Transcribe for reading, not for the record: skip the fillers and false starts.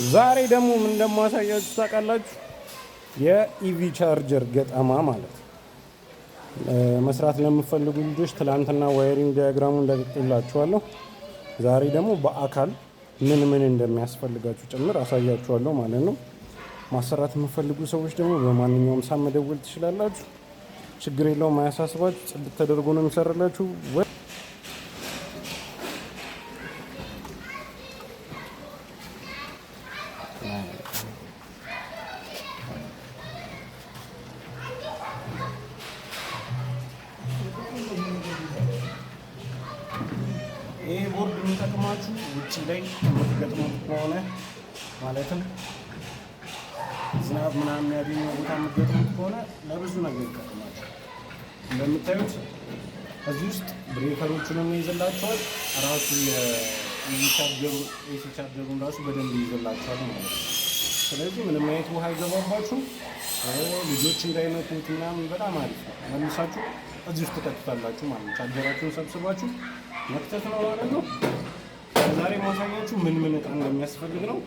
ዛሬ ደግሞ ምን እንደማሳያችሁ ታውቃላችሁ? የኢቪ ቻርጀር ገጠማ ማለት መስራት ለምትፈልጉ ልጆች ትላንትና ዋይሪንግ ዲያግራሙን ለቅቄላችኋለሁ። ዛሬ ደግሞ በአካል ምን ምን እንደሚያስፈልጋችሁ ጭምር አሳያችኋለሁ ማለት ነው። ማሰራት የምትፈልጉ ሰዎች ደግሞ በማንኛውም ሰዓት መደወል ትችላላችሁ። ችግር የለውም፣ አያሳስባችሁ። ጽድት ተደርጎ ነው የሚሰራላችሁ። ይሄ ቦርድ የሚጠቅማችሁ ውጭ ላይ የምትገጥሙት ከሆነ ማለትም ዝናብ ምናምን ያገኘው ቦታ የምትገጥሙት ከሆነ ለብዙ ነገር ይጠቅማችሁ። እንደምታዩት እዚህ ውስጥ ብሬከሮቹንም ይይዝላችኋል። ራሱ የኤሲ ቻርጀሩን ራሱ በደንብ ይይዝላችኋል ማለት ነው። ስለዚህ ምንም አይነት ውሃ አይገባባችሁም። ልጆች እንዳይነኩት ምናምን በጣም አሪፍ ነው። መልሳችሁ እዚህ ውስጥ ትከቱታላችሁ ማለት ነው። ቻርጀራችሁን ሰብስባችሁ መክተት ነው ማለት ነው። ዛሬ ማሳያችሁ ምን ምን እቃ እንደሚያስፈልግ ነው።